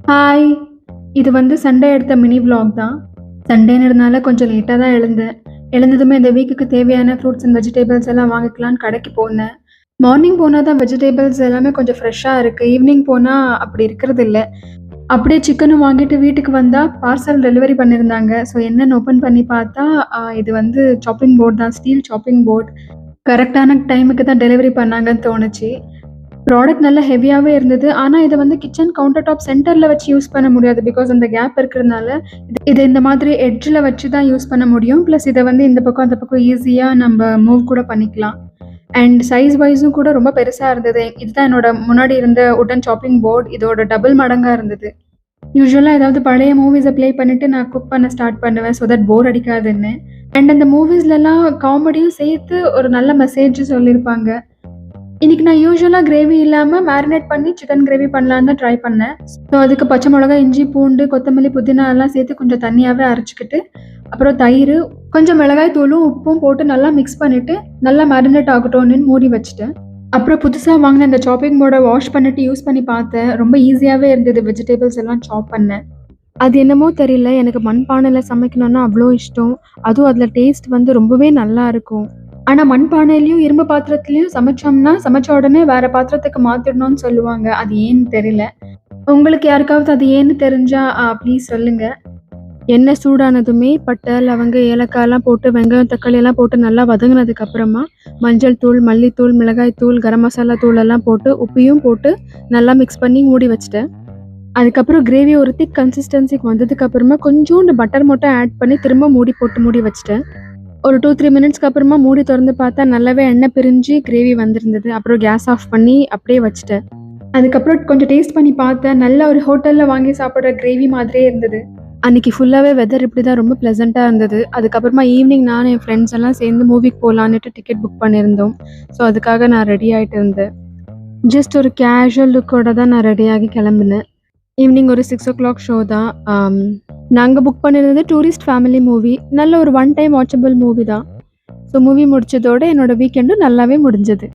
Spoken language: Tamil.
ஹாய்! இது வந்து சண்டே எடுத்த மினி விளாக் தான். சண்டேங்கிறதுனால கொஞ்சம் லேட்டா தான் எழுந்தேன். எழுந்ததுமே இந்த வீக்குக்கு தேவையான ஃப்ரூட்ஸ் அண்ட் வெஜிடபிள்ஸ் எல்லாம் வாங்கிக்கலான்னு கடைக்கு போனேன். மார்னிங் போனா தான் வெஜிடபிள்ஸ் எல்லாமே கொஞ்சம் ஃப்ரெஷ்ஷா இருக்கு. ஈவினிங் போனா அப்படி இருக்கிறதில்ல. அப்படியே சிக்கனும் வாங்கிட்டு வீட்டுக்கு வந்தா பார்சல் டெலிவரி பண்ணியிருந்தாங்க. ஸோ என்னன்னு ஓப்பன் பண்ணி பார்த்தா, இது வந்து சாப்பிங் போர்ட் தான். Steel chopping board. கரெக்ட்டான டைமுக்கு தான் டெலிவரி பண்ணாங்கன்னு தோணுச்சு. ப்ராடக்ட் நல்லா ஹெவியாவே இருந்தது. ஆனா, இத வந்து கிச்சன் கவுண்டர் டாப் சென்டர்ல வச்சு யூஸ் பண்ண முடியாது. பிகாஸ் அந்த கேப் இருக்கிறதுனால, இத இந்த மாதிரி எட்ஜ்ல வச்சு தான் யூஸ் பண்ண முடியும். பிளஸ் இத வந்து இந்த பக்கம், அந்த பக்கம் ஈஸியா நம்ப மூவ் கூட பண்ணிக்கலாம். அண்ட் சைஸ் வைஸும் கூட ரொம்ப பெருசா இருந்தது. இதுதான் என்னோட முன்னாடி இருந்த வுட்டன் சாப்பிங் போர்ட். இதோட டபுள் மடங்கா இருந்தது. யூசுவலா ஏதாவது பழைய மூவிஸ ப்ளே பண்ணிட்டு நான் குக் பண்ண ஸ்டார்ட் பண்ணுவேன். ஸோ தட் போர் அடிக்காதுன்னு. அண்ட் அந்த மூவிஸ்லலாம் காமெடியும் சேர்த்து ஒரு நல்ல மெசேஜ் சொல்லியிருப்பாங்க. இன்னைக்கு நான் யூசுவலா கிரேவி இல்லாம மேரினேட் பண்ணி சிக்கன் கிரேவி பண்ணலான்னு தான் ட்ரை பண்ணேன். ஸோ அதுக்கு பச்சை மிளகாய், இஞ்சி, பூண்டு, கொத்தமல்லி, புதினா எல்லாம் சேர்த்து கொஞ்சம் தண்ணியாவே அரைச்சுக்கிட்டு, அப்புறம் தயிரு, கொஞ்சம் மிளகாய் தூளும், உப்பும் போட்டு நல்லா மிக்ஸ் பண்ணிட்டு, நல்லா மேரினேட் ஆகட்டும்ன்னு மூடி வச்சுட்டேன். அப்புறம் புதுசா வாங்குன இந்த சாப்பிங் போர்ட வாஷ் பண்ணிட்டு யூஸ் பண்ணி பார்த்தேன். ரொம்ப ஈஸியாவே இருந்தது வெஜிடபிள்ஸ் எல்லாம் சாப் பண்ண. அது என்னமோ தெரியல, எனக்கு மண்பானையில சமைக்கணும்னா அவ்ளோ இஷ்டம். அதுவும் அதுல டேஸ்ட் வந்து ரொம்பவே நல்லா இருக்கும். ஆனா மண்பானையிலயும், இரும்பு பாத்திரத்திலயும் சமைச்சோம்னா, சமைச்ச உடனே வேற பாத்திரத்துக்கு மாத்திடணும்னு சொல்லுவாங்க. அது ஏன்னு தெரியல. உங்களுக்கு யாருக்காவது அது ஏன்னு தெரிஞ்சா ப்ளீஸ் சொல்லுங்க. எண்ணெய் சூடானதுமே பட்டை, லவங்க, ஏலக்காய்லாம் போட்டு வெங்காயம், தக்காளி எல்லாம் போட்டு நல்லா வதங்குனதுக்கு அப்புறமா, மஞ்சள் தூள், மல்லித்தூள், மிளகாய் தூள், கரம் மசாலா தூள் எல்லாம் போட்டு, உப்பையும் போட்டு நல்லா மிக்ஸ் பண்ணி மூடி வச்சுட்டேன். அதுக்கப்புறம் கிரேவி ஒரு திக் கன்சிஸ்டன்சிக்கு வந்ததுக்கு அப்புறமா கொஞ்சோண்டு பட்டர் மட்டும் ஆட் பண்ணி திரும்ப மூடி போட்டு மூடி வச்சுட்டேன். ஒரு 2, 3 மினிட்ஸ்க்கு அப்புறமா மூடி தொறந்து பார்த்தா நல்லாவே எண்ணெய் பிரிஞ்சு கிரேவி வந்திருந்தது. அப்புறம் கேஸ் ஆஃப் பண்ணி அப்படியே வச்சுட்டேன். அதுக்கப்புறம் கொஞ்சம் டேஸ்ட் பண்ணி பார்த்தேன். நல்ல ஒரு ஹோட்டல்ல வாங்கி சாப்பிடுற கிரேவி மாதிரியே இருந்தது. அன்னைக்கு ஃபுல்லாவே வெதர் இப்படி தான் ரொம்ப ப்ளசன்ட்டா இருந்தது. அதுக்கப்புறமா ஈவினிங் நானும் என் ஃப்ரெண்ட்ஸ் எல்லாம் சேர்ந்து மூவிக்கு போலான்னுட்டு டிக்கெட் புக் பண்ணியிருந்தோம். ஸோ அதுக்காக நான் ரெடி ஆயிட்டு இருந்தேன். ஜஸ்ட் ஒரு கேஷுவல் லுக்கோட தான் நான் ரெடியாகி கிளம்புனேன். ஈவினிங் ஒரு 6:00 ஷோ தான். நாங்க புக் பண்ணியிருந்தது டூரிஸ்ட் ஃபேமிலி மூவி. நல்ல ஒரு ஒன் டைம் வாட்சபிள் மூவி தான். ஸோ மூவி முடிச்சதோட என்னோட வீக்கெண்டும் நல்லாவே முடிஞ்சது.